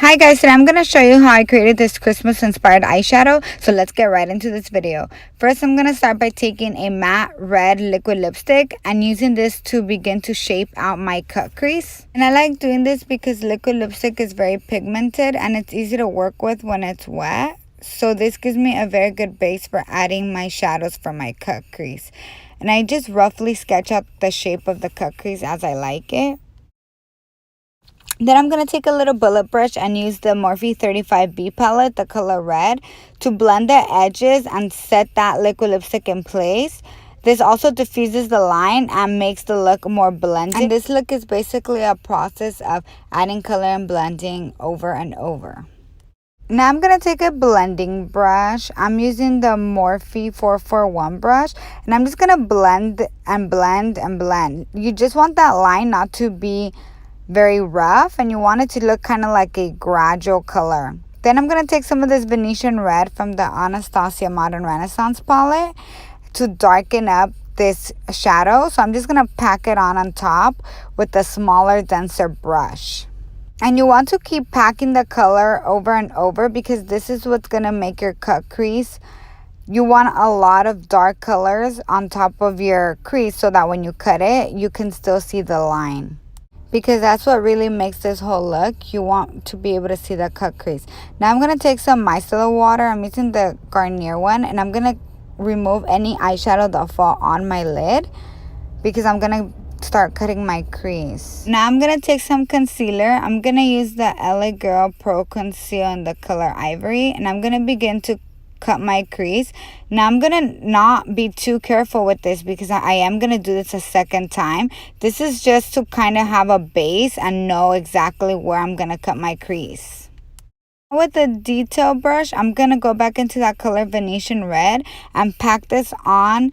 Hi guys, today I'm going to show you how I created this Christmas inspired eyeshadow. So let's get right into this video. First, I'm going to start by taking a matte red liquid lipstick and using this to begin to shape out my cut crease. And I like doing this because liquid lipstick is very pigmented and it's easy to work with when it's wet. So this gives me a very good base for adding my shadows for my cut crease. And I just roughly sketch out the shape of the cut crease as I like it. Then I'm going to take a little bullet brush and use the Morphe 35B palette, the color red, to blend the edges and set that liquid lipstick in place. This also diffuses the line and makes the look more blended. And this look is basically a process of adding color and blending over and over. Now I'm going to take a blending brush. I'm using the Morphe 441 brush. And I'm just going to blend and blend and blend. You just want that line not to be very rough, and you want it to look kind of like a gradual color. Then I'm going to take some of this Venetian red from the Anastasia Modern Renaissance palette to darken up this shadow. So I'm just going to pack it on top with a smaller, denser brush. And you want to keep packing the color over and over because this is what's going to make your cut crease. You want a lot of dark colors on top of your crease so that when you cut it, you can still see the line. Because that's what really makes this whole look. You want to be able to see the cut crease. Now I'm going to take some micellar water. I'm using the Garnier one. And I'm going to remove any eyeshadow that fall on my lid. Because I'm going to start cutting my crease. Now I'm going to take some concealer. I'm going to use the LA Girl Pro Conceal in the color Ivory. And I'm going to begin to cut my crease. Now I'm gonna not be too careful with this because I am gonna do this a second time. This is just to kind of have a base and know exactly where I'm gonna cut my crease. With the detail brush, I'm gonna go back into that color Venetian red and pack this on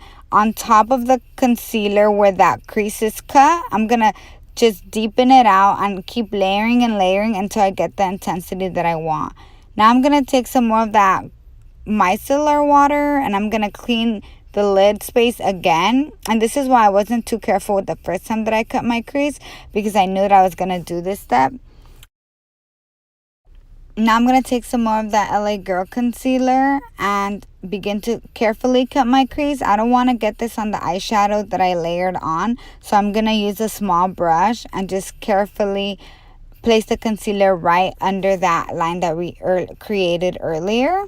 top of the concealer where that crease is cut. I'm gonna just deepen it out and keep layering and layering until I get the intensity that I want. Now I'm gonna take some more of that micellar water and I'm gonna clean the lid space again. And this is why I wasn't too careful with the first time that I cut my crease, because I knew that I was gonna do this step. Now I'm gonna take some more of that LA Girl concealer and begin to carefully cut my crease. I don't want to get this on the eyeshadow that I layered on, so I'm gonna use a small brush and just carefully place the concealer right under that line that we created earlier.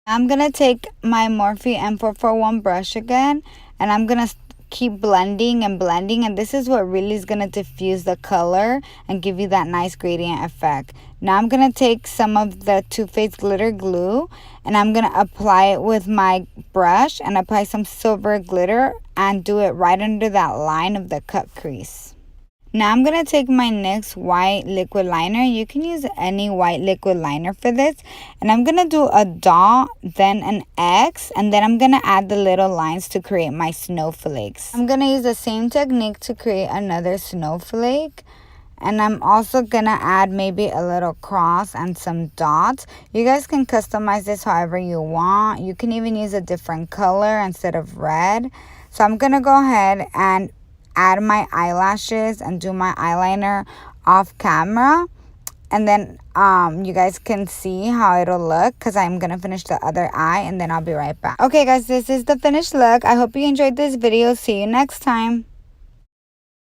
I'm going to take my Morphe M441 brush again, and I'm going to keep blending and blending, and this is what really is going to diffuse the color and give you that nice gradient effect. Now I'm going to take some of the Too Faced glitter glue, and I'm going to apply it with my brush and apply some silver glitter and do it right under that line of the cut crease. Now I'm going to take my NYX White liquid liner. You can use any white liquid liner for this. And I'm going to do a dot, then an X, and then I'm going to add the little lines to create my snowflakes. I'm going to use the same technique to create another snowflake. And I'm also going to add maybe a little cross and some dots. You guys can customize this however you want. You can even use a different color instead of red. So I'm going to go ahead and add my eyelashes and do my eyeliner off camera, and then you guys can see how it'll look because I'm gonna finish the other eye and then I'll be right back. Okay guys, this is the finished look. I hope you enjoyed this video. See you next time.